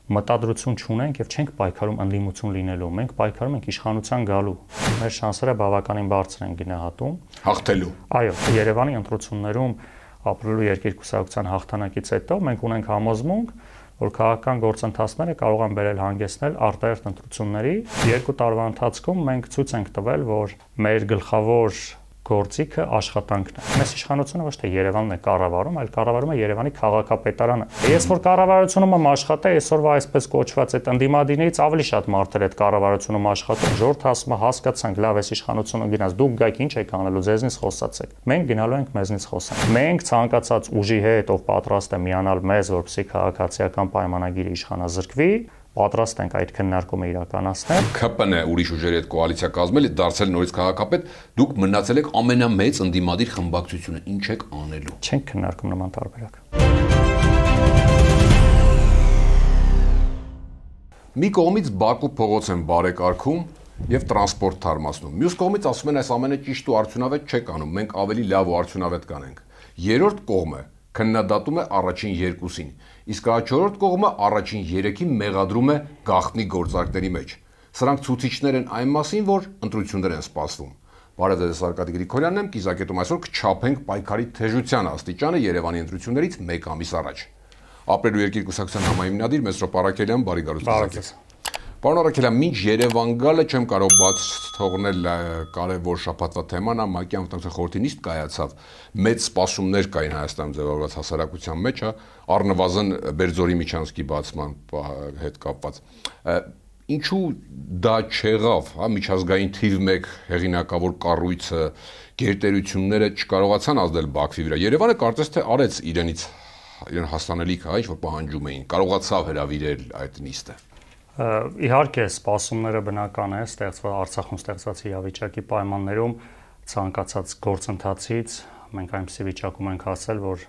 մտադրություն չունենք եւ չենք պայքարում ընդդիմություն լինելու։ Մենք պայքարում ենք իշխանության գալու։ Մեր շանսերը բավականին բարձր են գնահատում հաղթելու։ Այո, Երևանի ընտրություններում ապրելու երկիրկուսակցության հաղթանակից հետո մենք ունենք համոզմունք, որ քաղաքական գործընթացները կարող են բերել հանգեցնել արտահերթ ընտրությունների։ 2 տարվա ընթացքում մենք ցույց ենք տվել, որ մեր գլխավոր գործիքը աշխատանքն է։ Մեծ իշխանությունը ոչ թե Երևանն է կառավարում, այլ կառավարում է Երևանի քաղաքապետարանը։ Ես որ կառավարությունում եմ աշխատել, այսօրվա այսպես կոչված այդ ընդդիմադիրներից ավելի շատ մարդեր այդ կառավարությունում աշխատում։ Ժողովուրդը ասում է հասկացանք, լավ, այս իշխանությունը գնաց, դուք գայք ինչ եք անելու, ձեզնից խոսացեք։ Մենք գնալու ենք մեզնից խոսանք։ Մենք ցանկացած ուժի հետ, ով պատրաստ է միանալ մեզ, որպեսզի քաղաքացիական պայմանագիրը իշխանազրկվի, պատրաստ ենք այդ քննարկումը իրականացնել։ ՔՊՆ ուրիշ ուժերի հետ կոալիցիա կազմել, դարձել նորից քաղաքապետ, դուք մնացել եք ամենամեծ ընդդիմադիր խմբակցությունը, ինչ եք անելու։ Չենք քննարկում նման տարբերակ։ Մի կողմից Բաքու փողոց են բարեկարգում եւ տրանսպորտ թարմացնում։ Մյուս կողմից ասում են այս ամենը ճիշտ ու արդյունավետ չեք անում, մենք ավելի լավ ու արդյունավետ կանենք։ Երրորդ կողմը քննադատում է առաջին երկուսին, իսկ չորրորդ կողմը առաջին 3-ին մեղադրում է գաղտնի գործարքների մեջ։ Սրանք ցուցիչներ են այն մասին, որ ընտրություններ են սպասվում։ Բարև ձեզ, Արկադի Գրիգորյանն եմ, կիզակետում այսօր կչափենք պայքարի թեժության աստիճանը Երևանի ընտրություններից 1 ամիս առաջ։ Ապրելու երկիր կուսակցության համահիմնադիր Մեսրոպ Արաքելյան, բարի գալուստ։ Պարոն Արաքելյան, մինչ Երևան գալը չեմ կարող բաց թողնել կարևոր շաբաթվա թեման, ՄԱԿ-ի անվտանգության խորհրդի նիստ կայացավ։ Մեծ սպասումներ կային Հայաստանում ձևավորված հասարակության մեջ, առնվազն Բերձորի միջանցքի բացման հետ կապված։ Ինչու դա չեղավ, միջազգային թիվ 1 հեղինակավոր կառույցը, գերտերությունները չկարողացան ազդել Բաքվի վրա։ Երևանը կարծես թե արեց իրեն հասանելիք, ինչ որ պահանջում էին, կարողացավ հրավիրել այդ նիստը։ Իհարկե, սպասումները բնական է, Արցախում ստեղծված իրավիճակի պայմաններում ցանկացած գործընթացից մենք այնպիսի վիճակում ենք հասել, որ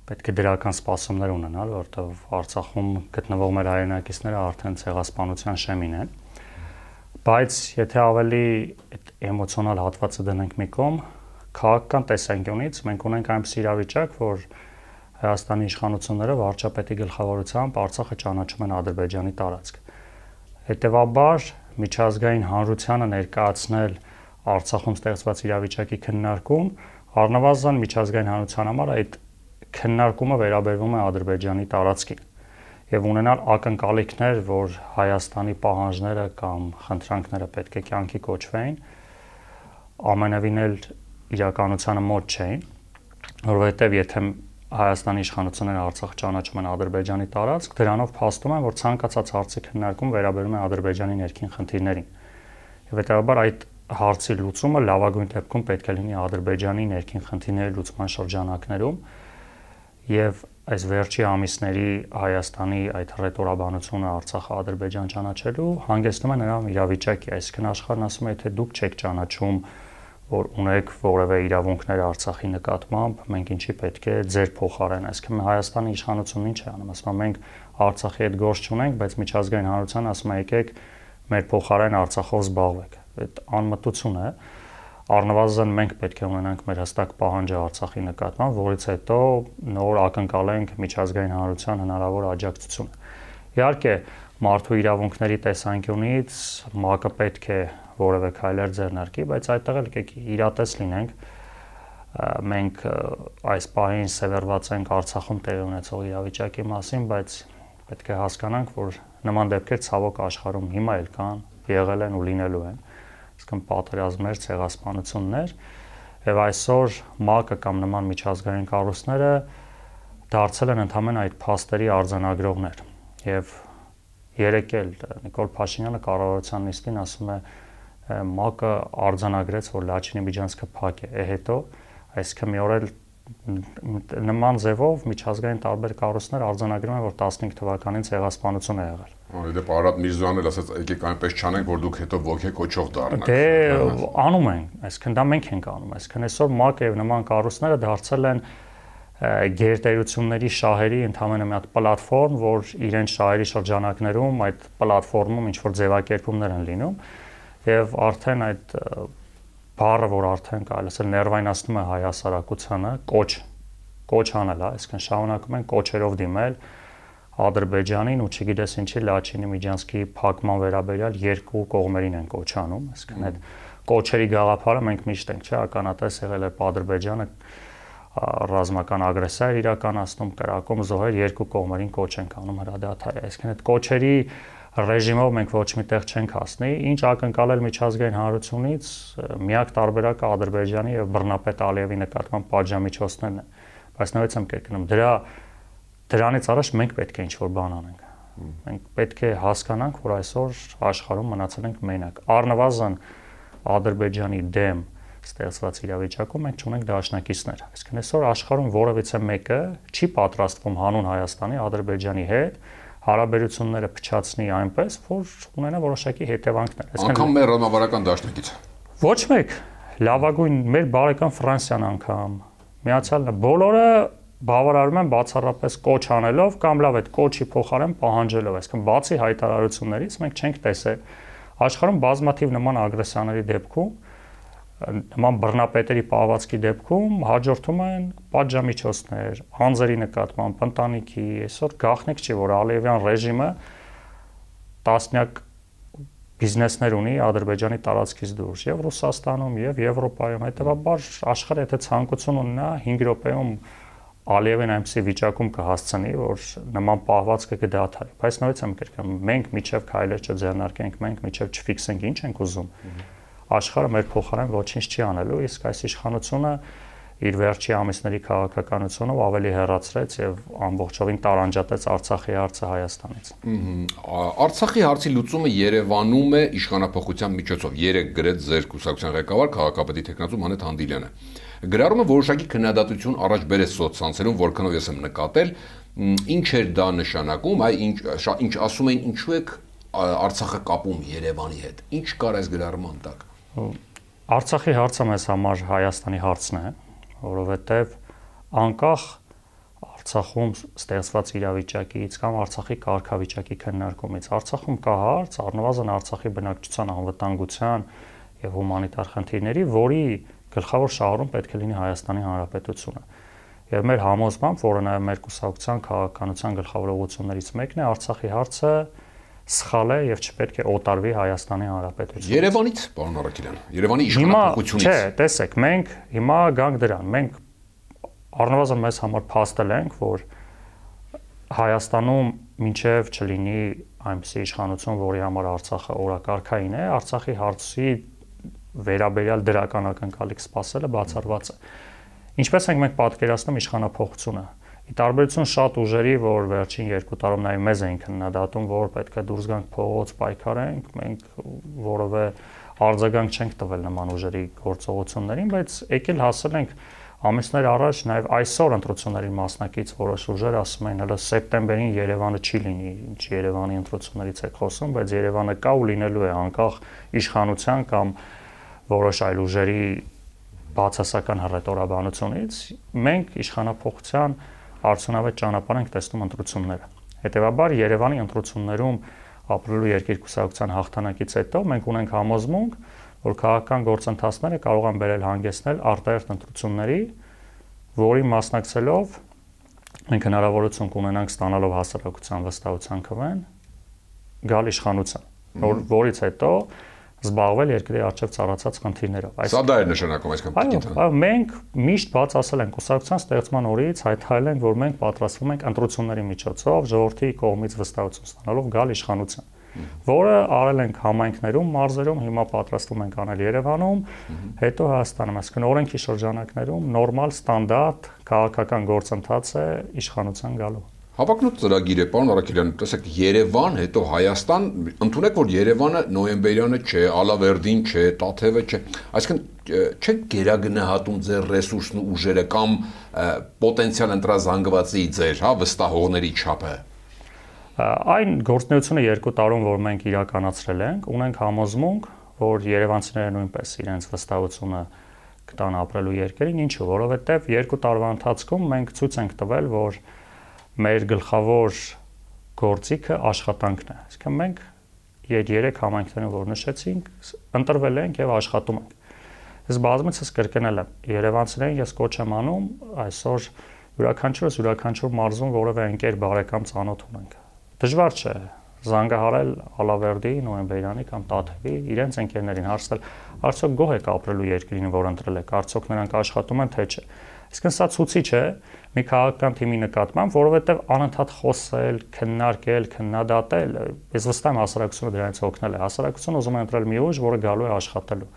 պետք է դրական սպասումներ ունենալ, որովհետև Արցախում գտնվող մեր հայրենակիցները արդեն ցեղասպանության շեմին են։ Բայց եթե ավելի այդ էմոցիոնալ հատվածը դնենք մի կողմ, քաղաքական տեսանկյունից մենք ունենք այնպիսի իրավիճակ, որ Հայաստանի իշխանությունները վարչապետի գլխավորությամբ Արցախը ճանաչում են Ադրբեջանի տարածք։ Հետևաբար միջազգային հանրությանը ներկայացնել Արցախում ստեղծված իրավիճակի քննարկում, առնվազն միջազգային հանրության համար այդ քննարկումը վերաբերվում է Ադրբեջանի տարածքին եւ ունենալ ակնկալիքներ, որ Հայաստանի պահանջները կամ խնդրանքները պետք է կյանքի կոչվեին, ամենևին էլ իրականությանը մոտ չէին, որովհետեւ եթե Հայաստանի իշխանությունները Արցախ ճանաչում են Ադրբեջանի տարածք, դրանով փաստում են, որ ցանկացած հարցի քննարկում վերաբերում է Ադրբեջանի ներքին խնդիրներին։ Եվ հետեւաբար այդ հարցի լուծումը լավագույն դեպքում պետք է լինի Ադրբեջանի ներքին խնդիրների լուծման շրջանակներում, եւ այս վերջի ամիսների Հայաստանի այդ ռետորաբանությունը Արցախը Ադրբեջան ճանաչելու հանգեցնում է նրան իրավիճակի, այսինքն աշխարհն ասում է, թե դուք չեք ճանաչում, որ ունեք որևէ իրավունքներ Արցախի նկատմամբ, մենք ինչի պետք է ձեր փոխարեն, այսինքն Հայաստանի իշխանությունն ինչ է անում, ասում է մենք Արցախի հետ գործ չունենք, բայց միջազգային հանրության ասում է եկեք մեր փոխարեն Արցախով զբաղվեք։ Այդ անմտություն է։ Առնվազն մենք պետք է ունենանք մեր հստակ պահանջը Արցախի նկատմամբ, որից հետո նոր ակնկալենք միջազգային հանրության հնարավոր աջակցությունը։ Իհարկե, մարդու իրավունքների տեսանկյունից ՄԱԿ-ը պետք է որևէ քայլեր ձեռնարկի, բայց այդտեղ էլ եկեք իրատես լինենք, մենք այս պահին սևեռված ենք Արցախում տեղի ունեցող իրավիճակի մասին, բայց պետք է հասկանանք, որ նման դեպքեր ցավոք աշխարհում հիմա էլ կան, եղել են ու լինելու են, այսինքն պատերազմներ, ցեղասպանություններ, եւ այսօր ՄԱԿ-ը կամ նման միջազգային կառույցները դարձել են ընդհանրեն այդ փաստերի արձանագրողներ, եւ երեկ էլ Նիկոլ Փաշինյանը կառավարության նիստին ասում է ՄԱԿ-ը արձանագրեց, որ Լաչինի միջանցքը փակ է, հետո այսինքն մի օր էլ նման ձևով միջազգային տարբեր կառույցներ արձանագրում են, որ 15 թվականին ցեղասպանություն է եղել։ Դեպի Արադ Միրզոյանն էլ ասաց, եկեք այնպես չանենք, որ դուք հետո ոգեկոչող դառնաք։ Դե անում են, այսինքն դա մենք ենք անում, այսինքն այսօր ՄԱԿ-ը եւ նման կառույցները դարձել են գերտերությունների շահերի ընդհանրապես մի հատ պլատֆորմ, որ իրենց շահերի շրջանակներում այդ պլատֆորմում ինչ որ ձևակերպումներ են լինում եւ արդեն այդ բառը, որ արդեն կարելի ասել ներվայնացնում է հայ հասարակությանը, կոչ անել, այսինքն շարունակում են կոչերով դիմել Ադրբեջանին ու չգիտես ինչի Լաչինի Միջանցքի փակման վերաբերյալ երկու կողմերին են կոչ անում, այսինքն այդ կոչերի գաղափարը մենք միշտ ենք, չէ, ականատես եղել է Ադրբեջանը ռազմական ագրեսիա էր իրականացնում, կրակում զոհեր երկու կողմերին կոչ են անում հրադադարի, այսինքն այդ կոչերի ռեժիմով մենք ոչ միտեղ չենք հասնի, ինչ ակնկալել միջազգային հանրությունից, միակ տարբերակը Ադրբեջանի եւ բռնապետ Ալիևի նկատմամբ պատժամիջոցներն են, բայց նույնպես եմ կրկնում, դրանից առաջ մենք պետք է ինչ-որ բան անենք։ Մենք պետք է հասկանանք, որ այսօր աշխարհում մնացել ենք մենակ։ Առնվազն Ադրբեջանի դեմ ստեղծված իրավիճակում մենք չունենք դաշնակիցներ։ Այսինքն այսօր աշխարհում որևիցե մեկը չի պատրաստվում հանուն Հայաստանի Ադրբեջանի հետ հարաբերությունները փչացնի այնպես, որ ունենա որոշակի հետևանքներ։ Անկամ մեր ռազմավարական դաշնակիցը։ Ոչ մեկ, լավագույն մեր բարեկամ Ֆրանսիան անգամ, Միացյալ բոլորը բավարարում են բացառապես կոչ անելով կամ լավ այդ կոչի փոխարեն պահանջելով, այսինքն բացի հայտարարություններից մենք չենք տեսել աշխարհում բազմաթիվ նման ագրեսիաների դեպքում, նման բռնապետերի պահվածքի դեպքում հաջորդում են պատժամիջոցներ, անձերի նկատմամբ, ընտանիքի, այսօր գաղտնիք չի, որ Ալիևյան ռեժիմը տասնյակ բիզնեսներ ունի Ադրբեջանի տարածքից դուրս, եւ Ռուսաստանում, եւ Եվրոպայում, հետեւաբար աշխարհը եթե ցանկություն ունենա 5 րոպեում Ալիևին այնպիսի վիճակում կհասցնի, որ նման պահվածքը կդադարի, բայց նույնպես եմ կրկնում, մենք միջև քայլեր չձեռնարկենք, մենք միջև չֆիքսենք ինչ ենք ուզում, աշխարհը մեր փոխարեն ոչինչ չի անելու, իսկ այս իշխանությունը իր վերջի ամիսների քաղաքականությունով ավելի հեռացրեց եւ ամբողջովին տարանջատեց Արցախի հարցը Հայաստանից։ Արցախի հարցի լուծումը Երևանում է իշխանապողության միջոցով։ Երեք գրեց ձեր կուսակցության ղեկավար քաղաքապետի տեխնացու Մանեթ Հանդիլյանը։ Գրառումը որոշակի քննադատություն առաջ բերեց սոցցանցերում, որքանով ես եմ նկատել, ինչ էր դա նշանակում, ինչ ասում էին, ինչու եք Արցախը կապում Երևանի հետ։ Ինչ կար այս գրառման տակ։ Արցախի հարցը մեզ համար Հայաստանի հարցն է, որովհետև անկախ Արցախում ստեղծված իրավիճակից կամ Արցախի կարգավիճակի քննարկումից Արցախում կա հարց, առնվազն Արցախի բնակչության անվտանգության եւ հումանիտար խնդիրների, որի գլխավոր շահառուն պետք է լինի Հայաստանի Հանրապետությունը։ Եվ մեր համոզմամբ, որը նաեւ մեր կուսակցության քաղաքականության գլխավոր ուղղություններից մեկն է, Արցախի հարցը սխալ է եւ չպետք է օտարվի Հայաստանի Հանրապետությունը։ Երևանից, պարոն Արաքելյան, Երևանի իշխանապողությունից։ Չէ, տեսեք, մենք հիմա գանք դրան, մենք առնվազն մեզ համար փաստել ենք, որ Հայաստանում մինչև չլինի այնպիսի իշխանություն, որի համար Արցախը օրակարգային է, Արցախի հարցի վերաբերյալ դրական ակնկալիք սպասելը բացառված է։ Ինչպես ենք մենք պատկերացնում իշխանապողությունը։ Ի տարբերություն շատ ուժերի, որ վերջին 2 տարում նաև մեզ էին քննադատում, որ պետք է դուրս գանք փողոց պայքարենք, մենք որևէ արձագանք չենք տվել նման ուժերի գործողություններին, բայց եկել հասել ենք ամիսներ առաջ նաև այսօր ընտրությունների մասնակից որոշ ուժեր ասում են, հələ սեպտեմբերին Երևանը չի լինի, ինչ Երևանի ընտրություններից է խոսում, բայց Երևանը կա ու լինելու է անկախ իշխանության կամ որոշ այլ ուժերի բացասական հռետորաբանությունից, մենք իշխանապողության արդյունավետ ճանապարհ ենք տեսնում ընտրությունները։ Հետևաբար Երևանի ընտրություններում ապրելու երկիր կուսակցության հաղթանակից հետո մենք ունենք համոզմունք, որ քաղաքական գործընթացները կարող են բերել հանգեցնել արտահերթ ընտրությունների, որի մասնակցելով մենք հնարավորություն կունենանք ստանալով հասարակության վստահության քվեն գալ իշխանության, որից հետո զբաղվել երկրի առջև ծառացած խնդիրներով։ Սա դա է նշանակում այսքան պիտի։ Այո, մենք միշտ բաց ասել ենք կուսակցության ստեղծման օրից հայտարարել ենք, որ մենք պատրաստվում ենք ընտրությունների միջոցով ժողովրդի կողմից վստահություն ստանալով գալ իշխանության, որը արել ենք համայնքներում, մարզերում, հիմա պատրաստվում ենք անել Երևանում, հետո Հայաստանում, այսինքն օրենքի շրջանակներում նորմալ ստանդարտ քաղաքական գործընթաց է իշխանության գալու։ Հավակնոտ ծրագիր է, պարոն Արաքելյան, տեսեք, Երևան, հետո Հայաստան, ընդունեք, որ Երևանը նոյեմբերյանը չէ, Ալավերդին չէ, Տաթևը չէ, այսինքն չեք գերագնահատում ձեր ռեսուրսն ու ուժերը կամ պոտենցիալ ընտրազանգվածի ձեր, վստահողների չափը։ Այն գործունեությունը 2 տարում, որ մենք իրականացրել ենք, ունենք համոզմունք, որ երևանցիները նույնպես իրենց վստահությունը կտան ապրելու երկրին, ինչու, որովհետև 2 տարվա ընթացքում մենք ցույց ենք տվել, որ մեր գլխավոր գործիքը աշխատանքն է։ Այսինքն մենք 3 համայնքներում որ նշեցինք, ընտրվել ենք եւ աշխատում ենք։ Ես բազմիցս կրկնել եմ, երևանցիներին ես կոչ եմ անում այսօր յուրաքանչյուր մարզում որևէ ընկեր բարեկամ ծանոթ ունենք։ Դժվար չէ զանգահարել Ալավերդի, Նոյեմբերյանի կամ Տաթևի իրենց ընկերներին հարցնել, արդյոք գոհ եք ապրելու երկրին, որ ընտրել եք, արդյոք նրանք աշխատում են, թե չէ։ Իսկ սա ցույցիչ է մի քաղաքական թիմի նկատմամբ, որովհետև անընդհատ խոսել, քննարկել, քննադատել, ես վստահ եմ հասարակությունը դրանից օգնել է։ Հասարակությունը ուզում է ընտրել մի ուժ, որը գալու է աշխատելու,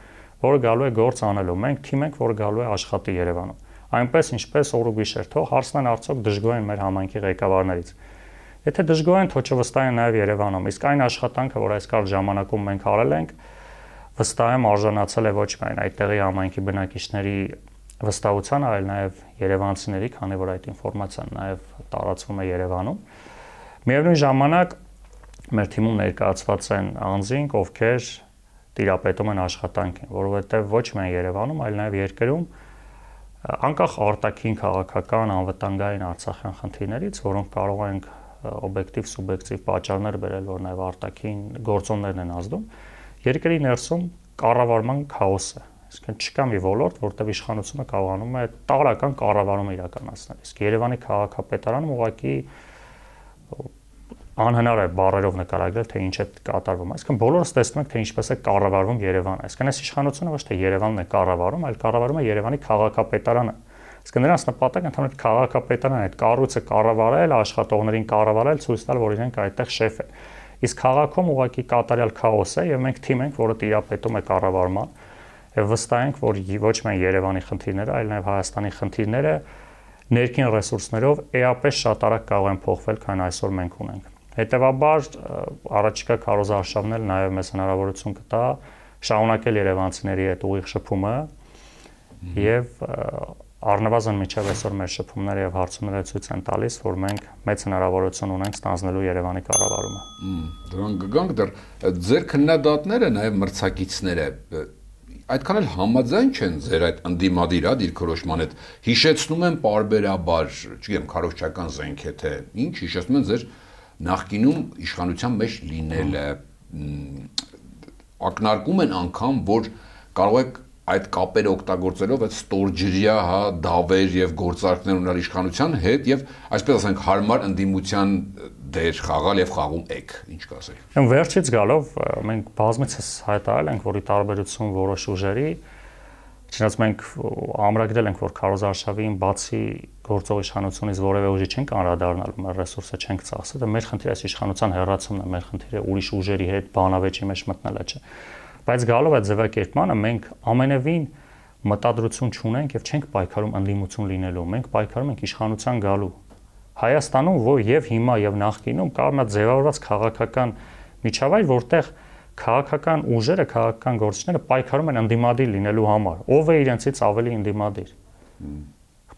որը գալու է գործ անելու։ Մենք թիմ ենք, որը գալու է աշխատի Երևանում։ Այնպես ինչպես օր ու գիշեր, թող հարցնեն արդյոք դժգոհ են մեր համայնքի ղեկավարներից։ Եթե դժգոհ են, թող չվստահեն նաև Երևանում։ Իսկ այն աշխատանքը, որ այս կարճ ժամանակում մենք արել ենք, վստահ եմ արժանացել է ոչ միայն այդտեղի համայնքի բնակիչների վստահության, այլ նաև երևանցիների, քանի որ այդ ինֆորմացիան նաև տարածվում է Երևանում։ Միևնույն ժամանակ մեր թիմում ներկայացված են անձինք, ովքեր տիրապետում են աշխատանքին, որովհետև ոչ միայն Երևանում, այլ նաև երկրում անկախ արտաքին քաղաքական անվտանգային Արցախյան խնդիրներից, որոնք կարող ենք օբյեկտիվ, սուբյեկտիվ պատճառներ բերել, որ նաև արտաքին գործոններն են ազդում, երկրի ներսում կառավարման քաոս է։ Այսինքն չկա մի ոլորտ, որտեղ իշխանությունը կարողանում է տարրական կառավարում իրականացնել։ Իսկ Երևանի քաղաքապետարանում ուղղակի անհնար է բառերով նկարագրել, թե ինչ է կատարվում։ Այսինքն բոլորս տեսնում ենք, թե ինչպես է կառավարվում Երևանը։ Այսինքն այս իշխանությունը ոչ թե Երևանն է կառավարում, այլ կառավարում է Երևանի քաղաքապետարանը։ Այսինքն նրանց նպատակը ընդհանուր քաղաքապետարանն է այդ կառույցը կառավարել, աշխատողներին կառավարել, ցույց տալ, որ իրենք այդտեղ շեֆ են։ Իսկ քաղաքում ուղղակի կատարյալ քաոս է, եւ մենք թիմ ենք, որը տիրապետում է կառավարման, եւ վստահ ենք, որ ոչ միայն Երևանի խնդիրները, այլ նաեւ Հայաստանի խնդիրները ներքին ռեսուրսներով էապես շատ արագ կարող են փոխվել, քան այսօր մենք ունենք։ Հետևաբար առաջիկա քարոզարշավն էլ նաև մեզ հնարավորություն կտա շարունակել երևանցիների հետ ուղիղ շփումը եւ առնվազն միջև այսօր մեր շփումները եւ հարցումները ցույց են տալիս, որ մենք մեծ հնարավորություն ունենք ստանձնելու Երևանի կառավարումը։ Դրան գանք դեռ ձեր քննադատները նաև մրցակիցները այդքան էլ համաձայն չեն ձեր այդ ընդդիմադիր դիրքորոշման հետ։ Հիշեցնում են պարբերաբար, չգիտեմ, քարոզչական զենք է թե ինչ, հիշեցնում են ձեր նախկինում իշխանության մեջ լինելը, ակնարկում են անգամ, որ կարող եք այդ կապերը օգտագործելով այդ ստորջրյա դավեր եւ գործարքներ ունենալ իշխանության հետ եւ այսպես ասենք հարմար ընդդիմության դեր խաղալ եւ խաղում եք, ինչ կասեք։ Վերջից գալով մենք բազմիցս հայտարարել ենք, որ ի տարբերություն որոշ ուժերի, չնայած մենք ամրագրել ենք, որ քարոզարշավին բացի գործող իշխանությունից որևէ ուժի չենք անդրադառնալու, մեր ռեսուրսը չենք ծախսել, դա մեր խնդիրը այս իշխանության հեռացումն է, մեր խնդիրը ուրիշ ուժերի հետ բանավեճի մեջ մտնելը չէ։ Բայց գալով այդ ձևակերպմանը մենք ամենևին մտադրություն չունենք եւ չենք պայքարում ընդդիմություն լինելու, մենք պայքարում ենք իշխանության գալու։ Հայաստանում, որ եւ հիմա եւ նախկինում կա մի ձևավորված քաղաքական միջավայր, որտեղ քաղաքական ուժերը, քաղաքական գործիչները պայքարում են ընդդիմադիր լինելու համար։ Ով է իրենցից ավելի ընդդիմադիր։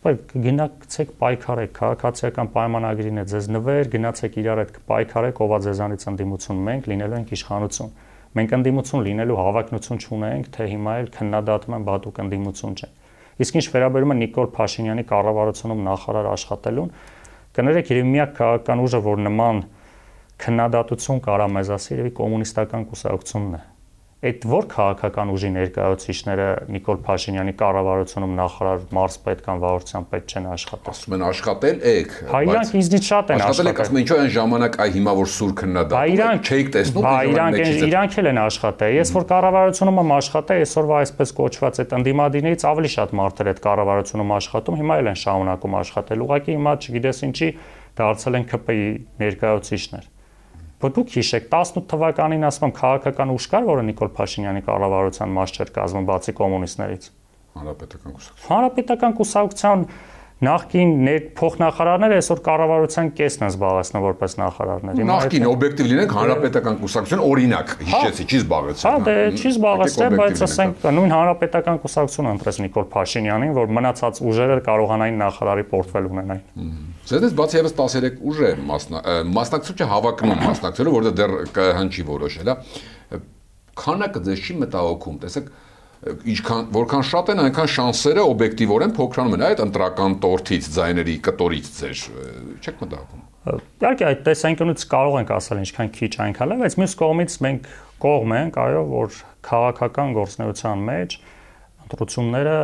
Գնացեք պայքարեք, քաղաքացիական պայմանագրին է ձեզ նվեր, գնացեք իրար հետ պայքարեք, ովա ձեզանից ընդդիմություն, մենք լինելու ենք իշխանություն։ Մենք ընդդիմություն լինելու հավակնություն չունենք, թե հիմա էլ քննադատում են բատուկ ընդդիմություն չէ։ Իսկ ինչ վերաբերում է Նիկոլ Փաշինյանի կառավարությունում նախարար աշխատելուն, կներեք, երևի միակ քաղաքական ուժը, որ նման քննադատություն կարա մեզ ասի, երևի կոմունիստական կուսակցությունն է։ Այդ որ քաղաքական ուժի ներկայացուցիչները Նիկոլ Փաշինյանի կառավարությունում նախարար մարզպետ կամ վարչության պետ չեն աշխատել։ Ասում են աշխատել եք, բայց ինձնից շատ են աշխատել եք, ասում են ինչու այն ժամանակ այ հիմա որ սուր քննադատում չէիք տեսնում, իրանք էլ են աշխատել։ Ես որ կառավարությունում եմ աշխատել, այսօրվա այսպես կոչված այդ ընդդիմադիրներից ավելի շատ մարդեր այդ կառավարությունում աշխատում, հիմա էլ են շարունակում աշխատել։ Ուղղակի հիմա չգիտես ինչի դարձել են ԿՊ-ի ներկայացուցիչներ։ Դուք հիշեք 18 թվականին ասում եմ քաղաքական ուժ կար, որը Նիկոլ Փաշինյանի կառավարության մաս չէր կազմում բացի կոմունիստներից։ Հանրապետական կուսակցության նախկին փոխնախարարները այսօր կառավարության կեսն են զբաղեցնում որպես նախարարներ։ Նախկին օբյեկտիվ լինենք հանրապետական կուսակցություն օրինակ, հիշեցի, չի զբաղեցել։ Հա, դե չի զբաղեցել, բայց ասենք նույն հանրապետական կուսակցությունը ընտրեց Նիկոլ Փաշինյանին, որ մնացած ուժերը կարողանային նախարարի պորտֆել ունենային։ Ձեզնից բացի եւս 13 ուժ է մասնակցություն հավակնում մասնակցելու, որտեղ դեռ կհնչի որոշել, հա։ Քանակը ձեզ չի մտահոգում, տեսեք, որքան շատ են, այնքան շանսերը օբյեկտիվորեն փոքրանում են այդ ընտրական տորթից, ձայների կտորից ձեր չեք մտահոգում։ Իհարկե այդ տեսանկյունից կարող ենք ասել ինչքան քիչ այնքան լավ, բայց մյուս կողմից մենք կողմ ենք, այո, որ քաղաքական գործունեության մեջ ընտրությունները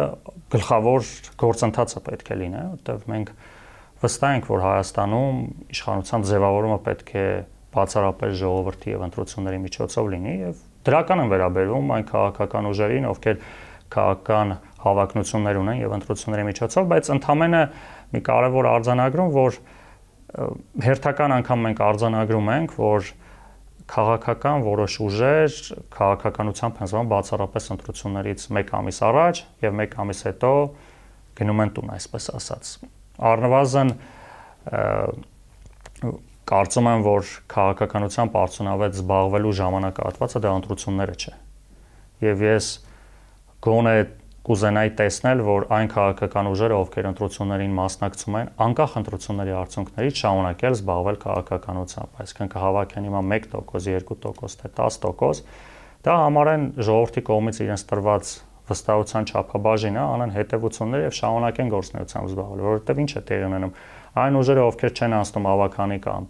գլխավոր գործընթացը պետք է լինի, որտեղ մենք վստահ ենք, որ Հայաստանում իշխանության ձևավորումը պետք է բացառապես ժողովրդի եւ ընտրությունների միջոցով լինի եւ դրական են վերաբերվում այն քաղաքական ուժերին, ովքեր քաղաքական հավակնություններ ունեն եւ ընտրությունների միջոցով, բայց ընդամենը մի կարևոր արձանագրում, որ հերթական անգամ մենք արձանագրում ենք, որ քաղաքական որոշ ուժեր քաղաքականությամբ հնձվում բացառապես ընտրություններից 1 ամիս առաջ եւ 1 ամիս հետո գնում են տուն, այսպես ասած։ Առնվազն կարծում եմ, որ քաղաքականությամբ արդյունավետ զբաղվելու ժամանակահատվածը դա ընտրությունները չէ։ Եվ ես գոնե կուզենայի տեսնել, որ այն քաղաքական ուժերը, ովքեր ընտրություններին մասնակցում են, անկախ ընտրությունների արդյունքներից շարունակել զբաղվել քաղաքականությամբ, այսինքն կհավաքեն հիմա 1%, 2%, թե 10%, դա համարեն ժողովրդի կողմից իրենց տրված վստահության չափաբաժինը, անեն հետևություններ եւ շարունակեն գործունեությամբ զբաղվել, որովհետեւ ինչ է տեղի ունենում, այն ուժերը, ովքեր չեն անցնում ավականի կամ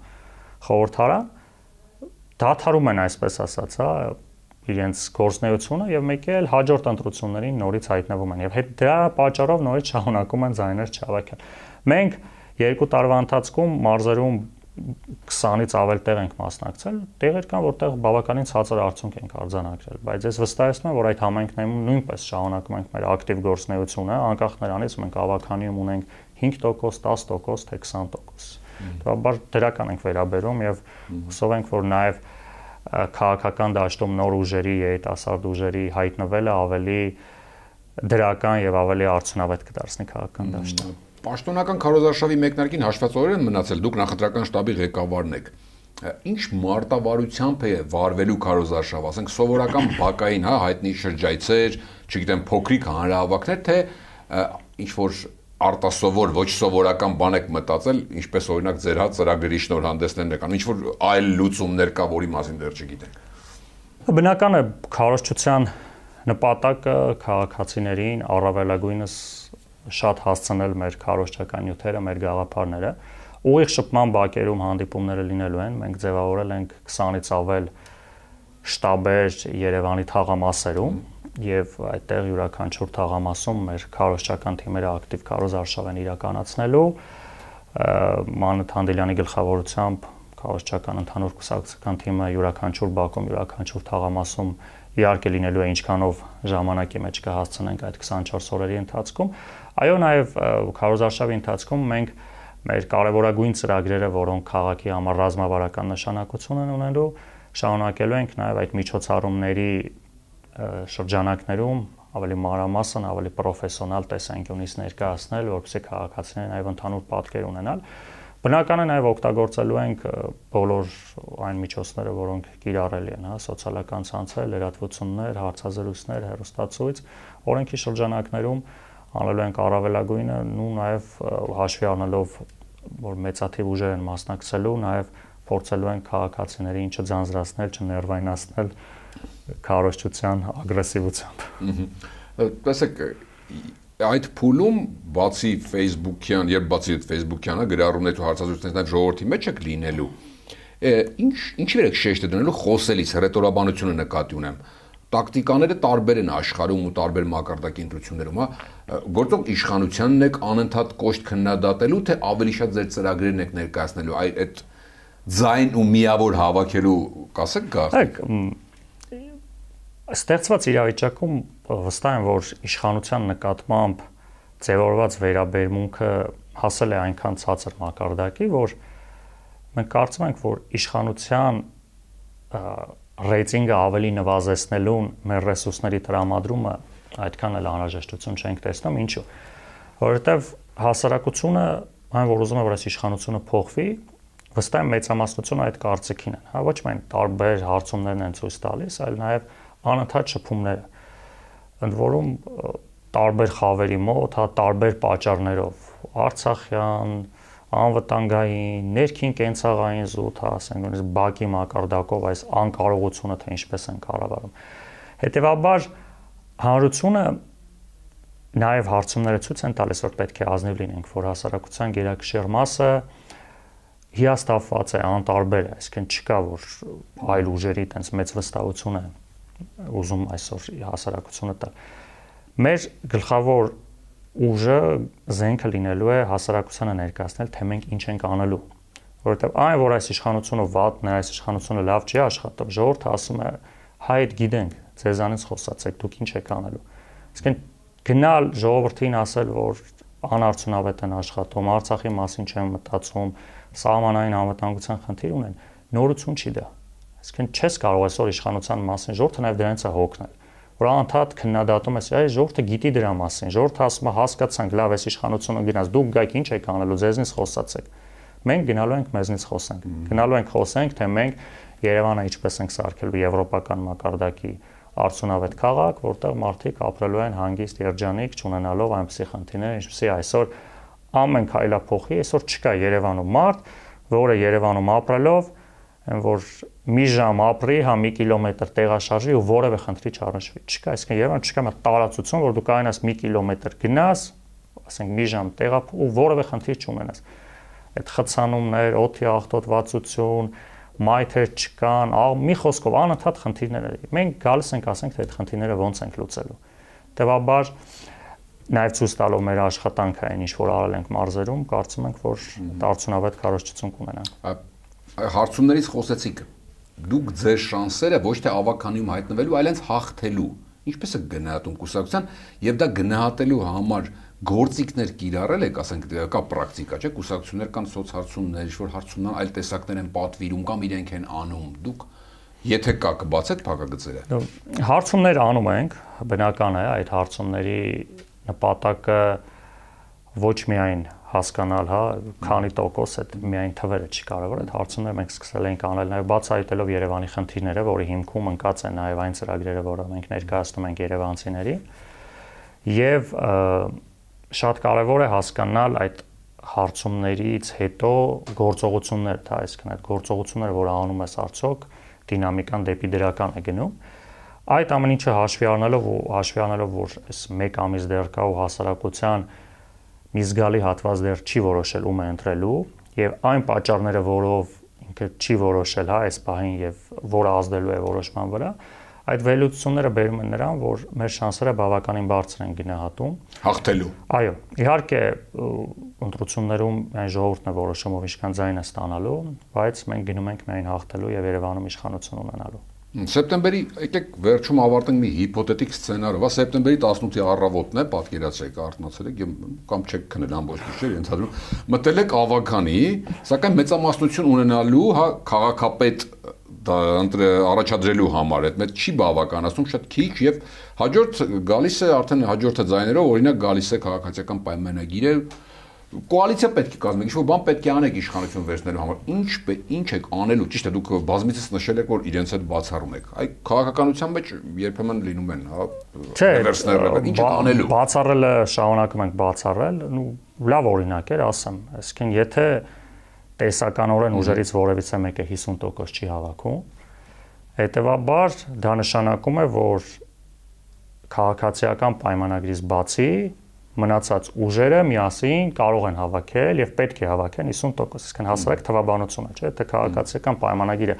խորհրդարան, դադարում են, այսպես ասած, հա, իրենց գործնեությունը եւ մեկը էլ հաջորդ ընտրություններին նորից հայտնվում են եւ դրա պատճառով նորից շարունակում են ձայներ չհավաքել։ Մենք 2 տարվա ընթացքում մարզերում 20-ից ավել տեղ ենք մասնակցել, տեղեր կան, որտեղ բավականին ցածր արդյունք ենք արձանագրել, բայց ես վստահեցնում եմ, որ այդ համայնքներում նույնպես շարունակում ենք մեր ակտիվ գործնեությունը, անկախ նրանից մենք ավականիում ունենք 5%, 10%, թե 20%։ Դա դրական ենք վերաբերում եւ հուսով ենք, որ նաեւ քաղաքական դաշտում նոր ուժերի, երիտասարդ ուժերի հայտնվելը ավելի դրական եւ ավելի արդյունավետ կդարձնի քաղաքական դաշտը։ Պաշտոնական քարոզարշավի մեկնարկին հաշվածորեր են մնացել, դուք նախընտրական շտաբի ղեկավարն եք։ Ինչ մարտավարությամբ է վարվելու քարոզարշավ, ասենք սովորական բակային, հա, հայտնի շրջայցեր, չգիտեմ, փոքրիկ հանրահավաքներ, թե ինչ որ արտասովոր, ոչ սովորական բան եք մտածել, ինչպես օրինակ ձեր հա ծրագրերի շնորհանդեսներն եք անում, ինչ որ այլ լուծումներ կա, որի մասին դեռ չգիտենք։ Բնական է քարոզչության նպատակը քաղաքացիներին առավելագույնս շատ հասցնել մեր քարոզչական նյութերը, մեր գաղափարները։ Ուղիղ շփման բակերում հանդիպումները լինելու են, մենք ձևավորել ենք 20-ից ավել շտաբեր Երևանի թաղամասերում եւ այդտեղ յուրաքանչյուր թաղամասում մեր քարոզչական թիմերը ակտիվ քարոզարշավ են իրականացնելու Մանուկ Թանդելյանի գլխավորությամբ քարոզչական ընդհանուր կուսակցական թիմը յուրաքանչյուր բակում, յուրաքանչյուր թաղամասում իհարկե լինելու է ինչքանով ժամանակի մեջ կհասցնենք այդ 24 օրերի ընթացքում։ Այո, նաեւ քարոզարշավի ընթացքում մենք մեր կարևորագույն ծրագրերը, որոնք քաղաքի համար ռազմավարական նշանակություն են ունենալու, շարունակելու ենք նաեւ այդ միջոցառումների շրջանակներում ավելի մանրամասն, ավելի պրոֆեսիոնալ տեսանկյունից ներկայացնել, որպեսզի քաղաքացիները նաև ընդհանուր պատկեր ունենան։ Բնական է նաև օգտագործելու ենք բոլոր այն միջոցները, որոնք կիրառելի են, հա, սոցիալական ցանցեր, լրատվություններ, հարցազրույցներ, հեռուստացույց, օրենքի շրջանակներում անելու ենք առավելագույնը, ու նաև հաշվի առնելով, որ մեծաթիվ ուժեր են մասնակցելու, նաև փորձելու ենք քաղաքացիներին չձանձրացնել, չներվայնացնել քարոզչության ագրեսիվությամբ։ Տեսեք, այդ փուլում բացի Facebook-յան, երբ բացի այդ Facebook-յանը գրառումներ ու հարցազրույցներ նաև ժողովրդի մեջ եք լինելու, ինչի վրա եք շեշտը դնելու խոսելիս ռետորաբանությունը նկատի ունեմ։ Տակտիկաները տարբեր են աշխարհում ու տարբեր մակարդակի ընտրություններում, հա, գործող իշխանությանն եք անընդհատ կոշտ քննադատելու, թե ավելի շատ ձեր ծրագրերն եք ներկայացնելու, այդ ձայն ու միավոր հավաքելու կասեք կա։ Ստեղծված իրավիճակում վստահ եմ, որ իշխանության նկատմամբ ձևավորված վերաբերմունքը հասել է այնքան ցածր մակարդակի, որ մենք կարծում ենք, որ իշխանության ռեյտինգը ավելի նվազեցնելուն մեր ռեսուրսների տրամադրումը այդքան էլ անհրաժեշտություն չենք տեսնում, ինչու։ Որովհետև հասարակությունը, այն որ ուզում է, որ այս իշխանությունը փոխվի, վստահ եմ մեծամասնությունը այդ կարծիքին են, հա, ոչ միայն տարբեր հարցումներն են ցույց տալիս, այլ նաև անընդհատ շփումները, ընդ որում տարբեր խավերի մոտ, հա, տարբեր պատճառներով, Արցախյան, անվտանգային, ներքին կենցաղային զուտ, հա, ասենք նույնիսկ բակի մակարդակով այս անկարողությունը, թե ինչպես են կառավարում։ Հետևաբար հանրությունը նաև հարցումները ցույց են տալիս, որ պետք է ազնիվ լինենք, որ հասարակության գերակշիռ մասը հիասթափված է, անտարբեր է, այսինքն չկա, որ այլ ուժերի տենց մեծ վստահություն է ուզում այսօր հասարակությունը տալ։ Մեր գլխավոր ուժը զենքը լինելու է հասարակությանը ներկայացնել, թե մենք ինչ ենք անելու, որովհետև այն որ այս իշխանությունը վատն է, այս իշխանությունը լավ չի աշխատում, ժողովուրդը ասում է հայր գիտենք, ձեզանից խոսացեք, դուք ինչ եք անելու։ Իսկ գնալ ժողովրդին ասել, որ անարդյունավետ են աշխատում, Արցախի մասին չեն մտածում, սահմանային անվտանգության խնդիր ունեն, նորություն չի դա։ Այսինքն չես կարող այսօր իշխանության մասին ժողովուրդը նաև դրանից է հոգնել, որ անդադ քննադատում ես, այ ժողովուրդը գիտի դրա մասին, ժողովուրդը ասում է հասկացանք, լավ էս իշխանությունը գնաց, դուք գայք ինչ եք անելու, ձեզնից խոսացեք։ Մենք գնալու ենք մեզնից խոսենք, գնալու ենք խոսենք, թե մենք Երևանը ինչպես ենք սարքելու եվրոպական մակարդակի արդյունավետ քաղաք, որտեղ մարդիկ ապրելու են հանգիստ, երջանիկ, չունենալով այնպիսի խնդիրներ, ինչպեսի այսօր ամեն քայլափոխի, այսօր չկա Երևանում մարդ, որը Երևանում ապրելով, որ մի ժամ ապրի, հա մի կիլոմետր տեղաշարժի ու որևէ խնդրի չառնչվի։ Չկա, այսինքն Երևանում չկա մի տարածություն, որ դու կայնաս մի կիլոմետր գնաս, ասենք մի ժամ տեղափոխ ու որևէ խնդիր չունենաս։ Այդ խցանումներ, օդի աղտոտվածություն, մայթեր չկան, մի խոսքով անընդհատ խնդիրներ են։ Մենք գալիս ենք ասենք, թե այդ խնդիրները ոնց ենք լուծելու։ Տեւաբար նաև ցույց տալով մեր աշխատանքը այն ինչ որ արել ենք մարզերում, կարծում ենք, որ արդյունավետ քարոզչություն կունենանք։ Հարցումներից խոսեցիք։ Դուք ձեր շանսերը ոչ թե ավականիում հայտնվելու, այլ հենց հաղթելու։ Ինչպես է գնահատում կուսակցության եւ դա գնահատելու համար գործիքներ կիրառել եք, ասենք կա պրակտիկա, չէ՞, կուսակցություններ կան սոցհարցումներ, ինչ-որ հարցումներ, այլ տեսակներ են պատվիրում կամ իրենք են անում։ Դուք եթե կա կբացեք փակագծերը։ Հարցումներ անում ենք, բնական է, այդ հարցումների նպատակը ոչ միայն հասկանալ, հա, քանի տոկոս այդ միայն թվերը չի կարևոր, այդ հարցումները մենք սկսել ենք անել նաև բացահայտելով Երևանի խնդիրները, որի հիմքում ընկած են նաև այն ծրագրերը, որը մենք ներկայացնում ենք երևանցիների, եւ շատ կարևոր է հասկանալ այդ հարցումներից հետո գործողություններ, դա այսինքն այդ գործողությունները, որ անում ես արդյոք դինամիկան դեպի դրական է գնում։ Այդ ամեն ինչը հաշվի առնելով, որ այս 1 ամիս դեռ կա ու հասարակության մի զգալի հատված դեռ չի որոշել ում է ընտրելու եւ այն պատճառները, որով ինքը չի որոշել, հա, այս պահին եւ որը ազդելու է որոշման վրա, այդ վերլուծությունները բերում են նրան, որ մեր շանսերը բավականին բարձր են գնահատում հաղթելու։ Այո, իհարկե ընտրություններում այն ժողովուրդն է որոշում, ով ինչքան ձայն է ստանալու, բայց մենք գնում ենք միայն հաղթելու եւ Երևանում իշխանություն ունենալու։ Սեպտեմբերի, եկեք վերջում ավարտենք մի հիպոթետիկ սցենարով, հա, սեպտեմբերի 18-ի առավոտն է, պատկերացրեք, արթնացրեք կամ չեք քնել ամբողջ գիշեր, ենթադրում, մտել եք ավականի, սակայն մեծամասնություն ունենալու, հա, քաղաքապետ առաջադրելու համար, այդ մեծ չի բավականացնում, շատ քիչ եւ հաջորդ գալիս է արդեն հաջորդը ձայներով, օրինակ գալիս է քաղաքացիական պայմանագիրը, կոալիցիա պետք է կազմեք, ինչ-որ բան պետք է անեք իշխանություն վերցնելու համար։ Ինչ եք անելու, ճիշտ է, դուք բազմիցս նշել եք, որ իրենց հետ բացառում եք։ Այ քաղաքականության մեջ երբեմն լինում են, հա, ռևերսները, ինչ եք անելու։ Բացառելը շարունակում ենք բացառել, լավ օրինակ էր, ասեմ, այսինքն եթե տեսականորեն ուժերից որևիցե մեկը 50% չի հավաքում, հետեւաբար դա նշանակում է, որ քաղաքացիական պայմանագրից բացի մնացած ուժերը միասին կարող են հավաքել եւ պետք է հավաքեն 50%, այսինքն հասարակ թվաբանությունը, չէ՞, թե քաղաքացիական պայմանագիրը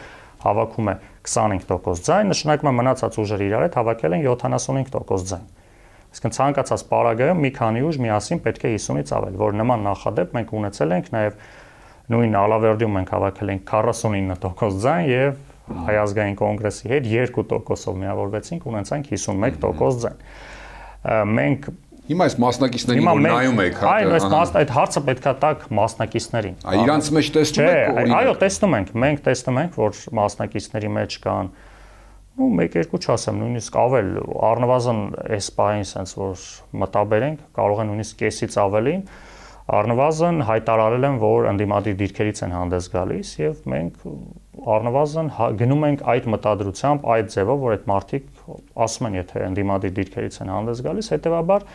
հավաքում է 25% ձայն, նշանակում է մնացած ուժերը իրար հետ հավաքել են 75% ձայն։ Այսինքն ցանկացած պարագայում մի քանի ուժ միասին պետք է 50-ից ավել, որ նման նախադեպ մենք ունեցել ենք նաեւ նույն Ալավերդիում մենք հավաքել ենք 49% ձայն եւ Հայ ազգային կոնգրեսի հետ 2%-ով միավորվեցինք, ունեցանք 51% ձայն։ Մենք Հիմա այս մասնակիցներին որ նայում եք, հա, այդ հարցը պետքա տակ մասնակիցներին։ Իրանց մեջ տեսնում եք, օրինակ։ Այո, տեսնում ենք, մենք տեսնում ենք, որ մասնակիցների մեջ կան, 1-2 չասեմ, նույնիսկ ավել, առնվազն այս պահին sense որ մտաբերենք, կարող է նույնիսկ կեսից ավելին, առնվազն հայտարարել են, որ ընդդիմադիր դիրքերից են հանդես գալիս եւ մենք առնվազն գնում ենք այդ մտադրությամբ, այդ ձևով, որ այդ մարդիկ ասում են, եթե ընդդիմադիր դիրքերից են հանդես գալիս, հետեւաբար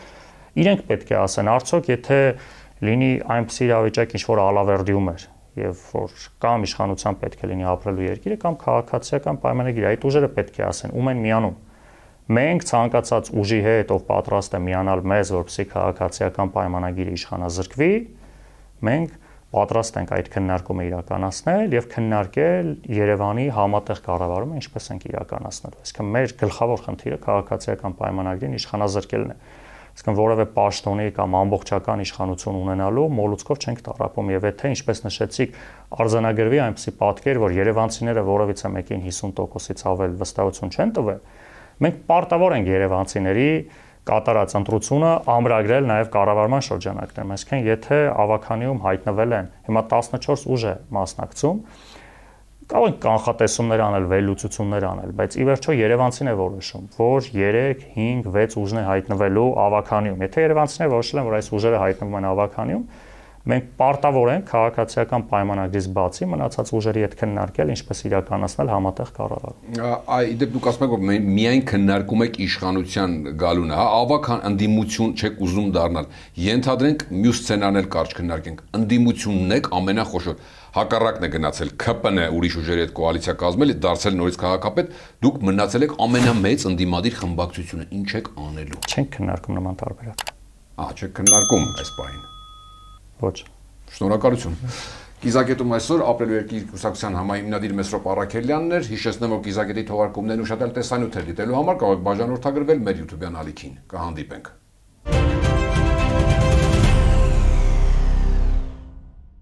իրենք պետք է ասեն, արդյոք եթե լինի այնպիսի իրավիճակ, ինչ որ Ալավերդիում էր, եւ որ կամ իշխանության պետք է լինի ապրելու երկիրը, կամ քաղաքացիական պայմանագիր, այդ ուժերը պետք է ասեն, ում են միանում։ Մենք ցանկացած ուժի հետ, ով պատրաստ է միանալ մեզ, որպեսզի քաղաքացիական պայմանագիրը իշխանազրկվի, մենք պատրաստ ենք այդ քննարկումը իրականացնել եւ քննարկել Երևանի համատեղ կառավարումը ինչպես ենք իրականացնելու։ Այսինքն մեր գլխավոր խնդիրը քաղաքացիական պայմանագրին իշխանազրկելն է։ Իսկն որևէ պաշտոնի կամ ամբողջական իշխանություն ունենալու մոլուցկով չենք տառապում եւ եթե ինչպես նշեցիք արձանագրվի այնպիսի պատկեր, որ երևանցիները որևիցե մեկին 50%-ից ավել վստահություն չեն տվել, մենք պարտավոր ենք երևանցիների կատարած ընտրությունը ամրագրել նաև կառավարման շրջանակներում, այսինքն եթե ավականիում հայտնվել են հիմա 14 ուժ է մասնակցում, կարող են կանխատեսումներ անել, վերլուծություններ անել, բայց ի վերջո երևանցին է որոշում, որ 3, 5, 6 ուժն է հայտնվելու ավականիում։ Եթե երևանցիները որոշել են, որ այս ուժերը հայտնվում են ավականիում, մենք պարտավոր ենք քաղաքացիական պայմանագրից բացի մնացած ուժերի հետ քննարկել, ինչպես իրականացնել համատեղ կառավարում։ Իդեպ դուք ասում եք, որ միայն քննարկում եք իշխանության գալունը, հա, ավական ընդդիմություն չեք ուզում դառնալ։ Ենթադրենք մյուս սցենարն էլ կարճ քննարկենք։ Ընդդիմությունն եք ամենախոշոր։ Հակառակն է գնացել ՔՊՆ ուրիշ ուժերի հետ կոալիցիա կազմել, դարձել նորից քաղաքապետ, դուք մնացել եք ամենամեծ ընդդիմադիր խմբակցությունը։ Ինչ եք անելու։ Չենք քննարկում նման տարբերակ։ Չեք քննարկում այս պահին։ Ոչ։ Շնորհակալություն։ Կիզակետում այսօր ապրելու երկիր կուսակցության համահիմնադիր Մեսրոպ Առաքելյանն էր։ Հիշեցնեմ, որ Կիզակետի թողարկումներն ուշադրել տեսանյութեր դիտելու համար կարող եք բաժանորդագրվել մեր YouTube-յան ալիքին։ Կհանդիպենք։